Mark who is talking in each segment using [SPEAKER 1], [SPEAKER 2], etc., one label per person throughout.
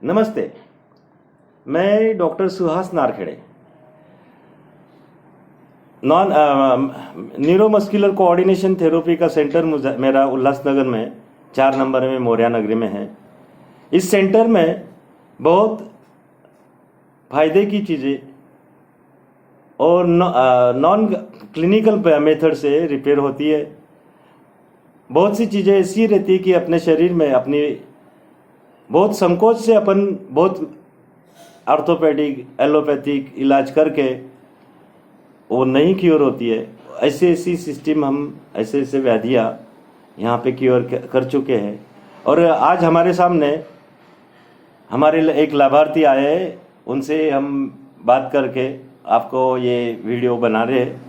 [SPEAKER 1] नमस्ते, मैं doctor Suhas Narkhede, non neuromuscular coordination therapy का सेंटर मेरा उल्लासनगर में 4 नंबर में मोरिया नगरी में है। इस सेंटर में बहुत फायदे की चीज़ें और नॉन क्लिनिकल मेथड से रिपेयर होती है। बहुत सी चीज़ें ऐसी रहती है कि अपने शरीर में अपनी बहुत संकोच से अपन बहुत ऑर्थोपेडिक एलोपैथिक इलाज करके वो नहीं क्योर होती है। ऐसी ऐसी सिस्टम हम ऐसे ऐसे व्याधियाँ यहाँ पे क्योर कर चुके हैं। और आज हमारे सामने हमारे एक लाभार्थी आए हैं, उनसे हम बात करके आपको ये वीडियो बना रहे हैं।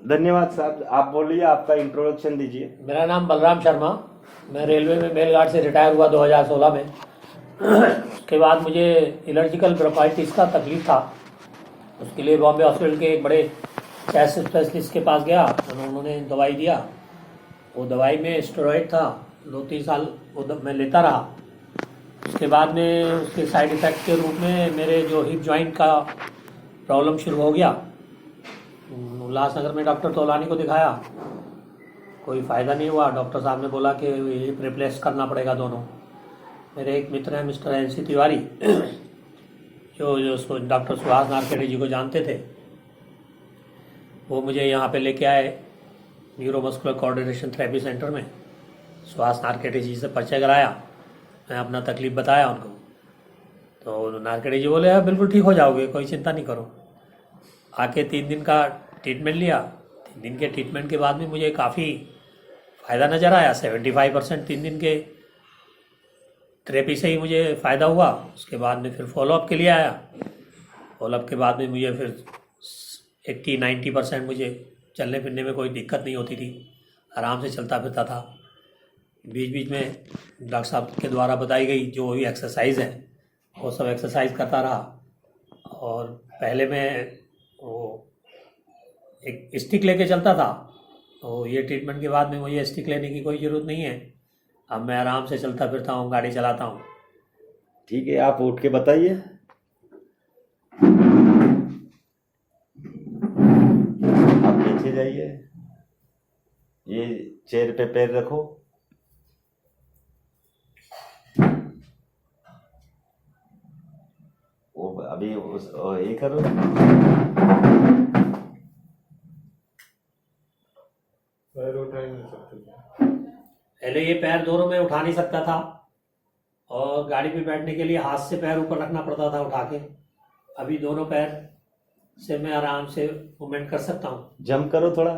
[SPEAKER 1] धन्यवाद साहब, आप बोलिए, आपका इंट्रोडक्शन दीजिए।
[SPEAKER 2] मेरा नाम बलराम शर्मा, मैं रेलवे में मेलगार्ड से रिटायर हुआ 2016 में। उसके बाद मुझे एलर्जिकल ब्रोंकाइटिस का तकलीफ था। उसके लिए बॉम्बे हॉस्पिटल के एक बड़े चेस्ट स्पेशलिस्ट के पास गया, उन्होंने दवाई दिया। वो दवाई में स्टेरॉइड था, 2-3 साल वो मैं लेता रहा। उसके बाद में उसके साइड इफ़ेक्ट के रूप में मेरे जो हिप जॉइंट का प्रॉब्लम शुरू हो गया। उल्लासनगर में डॉक्टर तोलानी को दिखाया, कोई फ़ायदा नहीं हुआ। डॉक्टर साहब ने बोला कि हिप रिप्लेस करना पड़ेगा दोनों। मेरे एक मित्र हैं मिस्टर NC तिवारी, जो उसको डॉक्टर सुहास नारखेड़े जी को जानते थे, वो मुझे यहाँ पे लेके आए न्यूरोमस्कुलर कोऑर्डिनेशन थेरेपी सेंटर में। सुहास नारखेड़े जी से परिचय कराया, मैं अपना तकलीफ़ बताया उनको, तो नारखेड़े जी बोले बिल्कुल ठीक हो जाओगे, कोई चिंता नहीं करो। आके 3 दिन का ट्रीटमेंट लिया। 3 दिन के ट्रीटमेंट के बाद में मुझे काफ़ी फ़ायदा नज़र आया। 75% 3 दिन के थेरेपी से ही मुझे फ़ायदा हुआ। उसके बाद में फिर फॉलोअप के लिए आया। फॉलोअप के बाद में मुझे फिर 80-90% मुझे चलने फिरने में कोई दिक्कत नहीं होती थी, आराम से चलता फिरता था। बीच बीच में डॉक्टर साहब के द्वारा बताई गई जो भी एक्सरसाइज है वो सब एक्सरसाइज करता रहा। और पहले मैं वो एक स्टिक लेके चलता था, तो ये ट्रीटमेंट के बाद में मुझे स्टिक लेने की कोई ज़रूरत नहीं है। अब मैं आराम से चलता फिरता हूँ, गाड़ी चलाता हूँ।
[SPEAKER 1] ठीक है, आप उठ के बताइए। आप पीछे जाइए, ये चेयर पे पैर रखो। वो अभी ये करो।
[SPEAKER 3] पैर उठा ही नहीं सकते।
[SPEAKER 2] पहले ये पैर दोनों में उठा नहीं सकता था, और गाड़ी पे बैठने के लिए हाथ से पैर ऊपर रखना पड़ता था उठा के। अभी दोनों पैर से मैं आराम से मूवमेंट कर सकता हूँ।
[SPEAKER 1] जंप करो थोड़ा।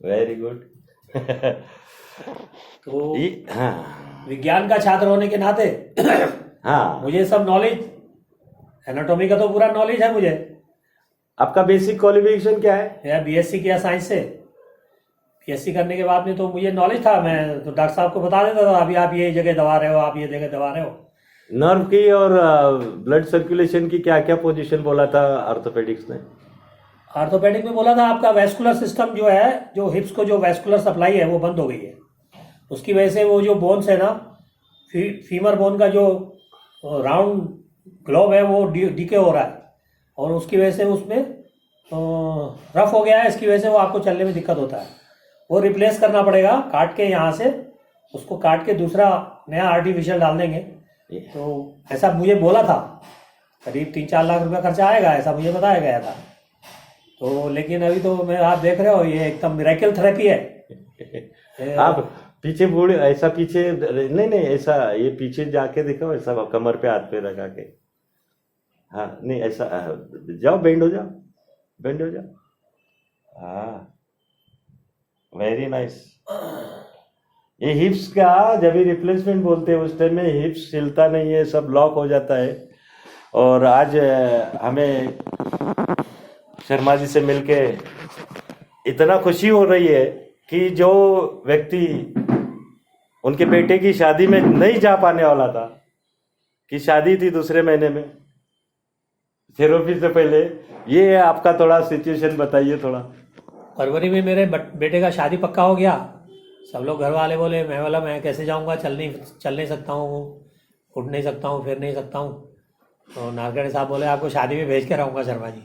[SPEAKER 1] Very good.
[SPEAKER 2] तो
[SPEAKER 1] हाँ
[SPEAKER 2] विज्ञान का छात्र होने के नाते
[SPEAKER 1] हाँ,
[SPEAKER 2] मुझे सब नॉलेज, एनाटॉमी का तो पूरा नॉलेज है मुझे।
[SPEAKER 1] आपका बेसिक क्वालिफिकेशन क्या है?
[SPEAKER 2] मैं BSc किया साइंस से। BSc करने के बाद में तो मुझे नॉलेज था, मैं तो डॉक्टर साहब को बता देता था अभी आप ये जगह दबा रहे हो, आप ये जगह दबा रहे हो।
[SPEAKER 1] नर्व की और ब्लड सर्कुलेशन की क्या क्या पोजीशन बोला था ऑर्थोपेडिक्स ने?
[SPEAKER 2] ऑर्थोपेडिक में बोला था आपका वेस्कुलर सिस्टम जो है, जो हिप्स को जो वेस्कुलर सप्लाई है वो बंद हो गई है। उसकी वजह से वो जो बोन्स है ना, फीमर बोन का जो राउंड ग्लोब है वो डीके हो रहा है, और उसकी वजह से उसमें रफ हो गया है। इसकी वजह से वो आपको चलने में दिक्कत होता है। वो रिप्लेस करना पड़ेगा, काट के यहाँ से उसको काट के दूसरा नया आर्टिफिशियल डाल देंगे। तो ऐसा मुझे बोला था, करीब 3-4 लाख रुपया खर्चा आएगा, ऐसा मुझे बताया गया था। तो लेकिन अभी तो मैं, आप देख रहे हो, ये एकदम मिरेकल थेरेपी है।
[SPEAKER 1] आप पीछे बूढ़े ऐसा पीछे नहीं ऐसा, ये पीछे जाके देखो, ऐसा कमर पे हाथ पे लगा के। हाँ नहीं ऐसा, जाओ बेंड हो जाओ, बेंड हो जाओ। हाँ वेरी नाइस। ये हिप्स का जब भी रिप्लेसमेंट बोलते हैं उस टाइम में हिप्स हिलता नहीं है, सब लॉक हो जाता है। और आज हमें शर्मा जी से मिलके इतना खुशी हो रही है कि जो व्यक्ति उनके बेटे की शादी में नहीं जा पाने वाला था, कि शादी थी दूसरे महीने में, थेरेपी से पहले, ये आपका थोड़ा सिचुएशन बताइए थोड़ा।
[SPEAKER 2] फरवरी में मेरे बेटे का शादी पक्का हो गया। सब लोग घर वाले बोले, मैं बोला मैं कैसे जाऊंगा, चल नहीं सकता हूँ, उठ नहीं सकता हूँ, फिर नहीं सकता हूँ। तो नारखेड़े साहब बोले आपको शादी में भेज के रहूँगा शर्मा जी।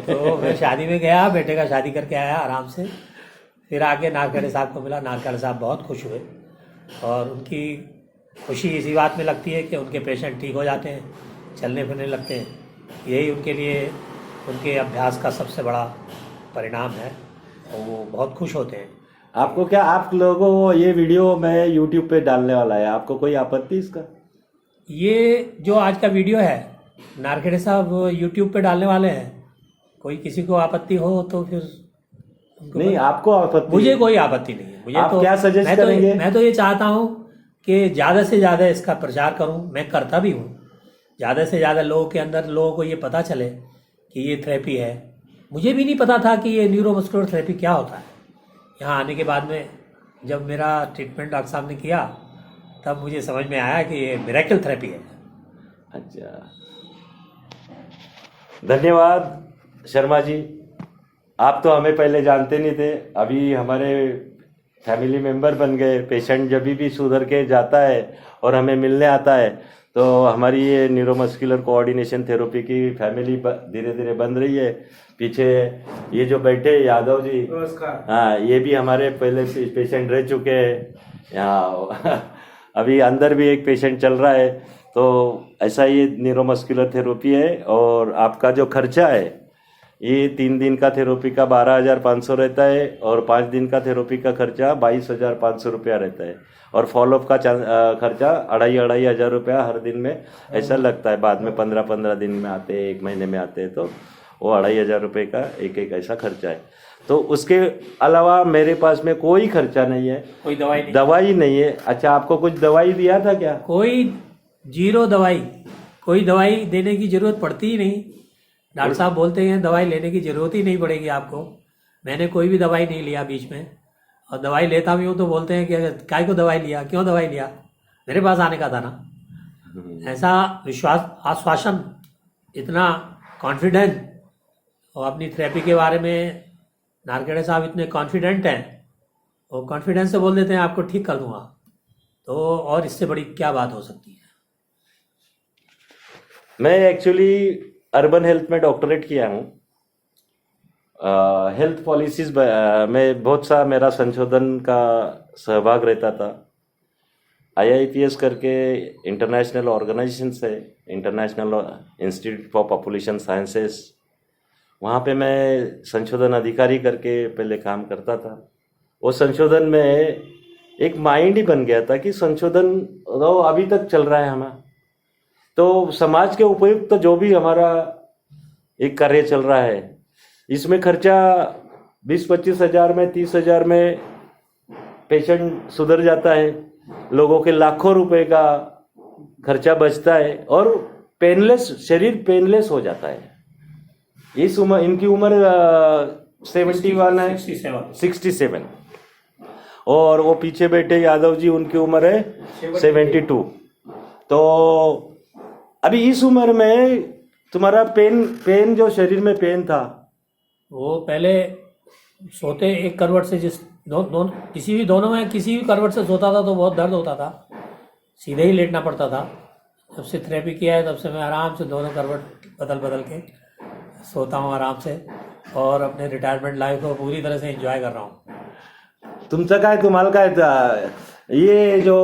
[SPEAKER 2] तो मैं शादी में गया, बेटे का शादी करके आया आराम से। फिर आके नारखेड़े साहब को मिला, नारखेड़े साहब बहुत खुश हुए और उनकी खुशी इसी बात में लगती है कि उनके पेशेंट ठीक हो जाते हैं, चलने फिरने लगते हैं। यही उनके लिए उनके अभ्यास का सबसे बड़ा परिणाम है और वो बहुत खुश होते हैं।
[SPEAKER 1] आपको क्या, आप लोगों को ये वीडियो मैं यूट्यूब पे डालने वाला है, आपको कोई आपत्ति इसका?
[SPEAKER 2] ये जो आज का वीडियो है नारखेड़े साहब यूट्यूब पे डालने वाले हैं, कोई किसी को आपत्ति हो तो फिर
[SPEAKER 1] नहीं, आपको आपत्ति?
[SPEAKER 2] मुझे कोई आपत्ति नहीं है। मुझे
[SPEAKER 1] आप
[SPEAKER 2] तो
[SPEAKER 1] क्या सजेस्ट करेंगे?
[SPEAKER 2] मैं तो ये चाहता हूँ कि ज़्यादा से ज़्यादा इसका प्रचार करूँ, मैं करता भी हूँ। ज़्यादा से ज़्यादा लोगों को ये पता चले कि ये थेरेपी है। मुझे भी नहीं पता था कि ये न्यूरोमस्कुलर थेरेपी क्या होता है। यहाँ आने के बाद में जब मेरा ट्रीटमेंट डॉक्टर साहब ने किया तब मुझे समझ में आया कि ये मिरेकल थेरेपी है।
[SPEAKER 1] अच्छा, धन्यवाद शर्मा जी। आप तो हमें पहले जानते नहीं थे, अभी हमारे फैमिली मेंबर बन गए। पेशेंट जब भी सुधर के जाता है और हमें मिलने आता है तो हमारी ये न्यूरोमस्कुलर कोऑर्डिनेशन थेरेपी की फैमिली धीरे धीरे बन रही है। पीछे ये जो बैठे यादव जी,
[SPEAKER 3] नमस्कार।
[SPEAKER 1] हाँ, ये भी हमारे पहले पेशेंट रह चुके हैं यहाँ। अभी अंदर भी एक पेशेंट चल रहा है। तो ऐसा ये न्यूरोमस्कुलर थेरेपी है। और आपका जो खर्चा है ये 3 दिन का थेरेपी का 12,500 रहता है और 5 दिन का थेरेपी का खर्चा 22,500 रुपया रहता है। और फॉलोअप का खर्चा 2,500 रुपया हर दिन में ऐसा लगता है। बाद में 15 दिन में आते हैं, 1 महीने में आते हैं, तो वो 2,500 रुपये का एक ऐसा खर्चा है। तो उसके अलावा मेरे पास में कोई खर्चा नहीं है,
[SPEAKER 2] कोई
[SPEAKER 1] दवाई नहीं है। अच्छा, आपको कुछ दवाई दिया था क्या?
[SPEAKER 2] कोई 0 दवाई, कोई दवाई देने की जरूरत पड़ती ही नहीं। डॉक्टर साहब बोलते हैं दवाई लेने की जरूरत ही नहीं पड़ेगी आपको। मैंने कोई भी दवाई नहीं लिया बीच में, और दवाई लेता भी हूँ तो बोलते हैं कि काय को दवाई लिया, क्यों दवाई लिया, मेरे पास आने का था ना। ऐसा विश्वास, आश्वासन, इतना कॉन्फिडेंट, और अपनी थेरेपी के बारे में नारखेड़े साहब इतने कॉन्फिडेंट हैं, वो कॉन्फिडेंस से बोल देते हैं आपको ठीक कर दूंगा। तो और इससे बड़ी क्या बात हो सकती है।
[SPEAKER 1] मैं एक्चुअली अर्बन हेल्थ में डॉक्टरेट किया हूँ। हेल्थ पॉलिसीज में बहुत सा मेरा संशोधन का सहभाग रहता था। IIPS करके इंटरनेशनल ऑर्गेनाइजेशन है, international institute for population sciences, वहाँ पे मैं संशोधन अधिकारी करके पहले काम करता था। वो संशोधन में एक माइंड ही बन गया था कि संशोधन तो अभी तक चल रहा है हमारा, तो समाज के उपयुक्त तो जो भी हमारा एक कार्य चल रहा है, इसमें खर्चा 20-25 हज़ार में, 30 हज़ार में पेशेंट सुधर जाता है। लोगों के लाखों रुपए का खर्चा बचता है और पेनलेस, शरीर पेनलेस हो जाता है। इस उम्र, इनकी उम्र 71 है, 67, और वो पीछे बैठे यादव जी, उनकी उम्र है 72। तो अभी इस उम्र में तुम्हारा पेन जो शरीर में पेन था,
[SPEAKER 2] वो पहले सोते एक करवट से, जिस किसी भी दोनों में किसी भी करवट से सोता था तो बहुत दर्द होता था, सीधे ही लेटना पड़ता था। जब से थेरेपी किया है तब से मैं आराम से दोनों करवट बदल के सोता हूँ आराम से, और अपने रिटायरमेंट लाइफ को पूरी तरह से एंजॉय कर रहा हूँ।
[SPEAKER 1] तुमचं काय, तुम्हाला काय? ये जो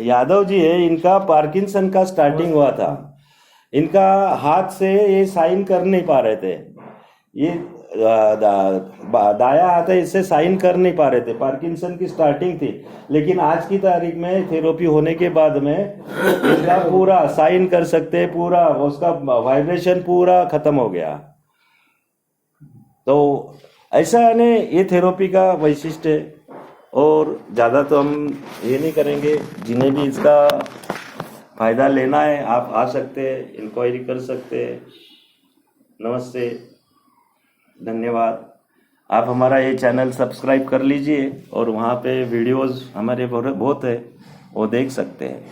[SPEAKER 1] यादव जी है, इनका पार्किंसन का स्टार्टिंग हुआ था। इनका हाथ से ये साइन कर नहीं पा रहे थे, ये दाया हाथ है, इससे साइन कर नहीं पा रहे थे। पार्किंसन की स्टार्टिंग थी, लेकिन आज की तारीख में थेरेपी होने के बाद में इनका पूरा साइन कर सकते, पूरा उसका वाइब्रेशन पूरा खत्म हो गया। तो ऐसा है ना, ये थेरेपी का वैशिष्ट्य है। और ज़्यादा तो हम ये नहीं करेंगे। जिन्हें भी इसका फ़ायदा लेना है आप आ सकते हैं, इंक्वायरी कर सकते हैं। नमस्ते, धन्यवाद। आप हमारा ये चैनल सब्सक्राइब कर लीजिए और वहाँ पे वीडियोस हमारे बहुत है, वो देख सकते हैं।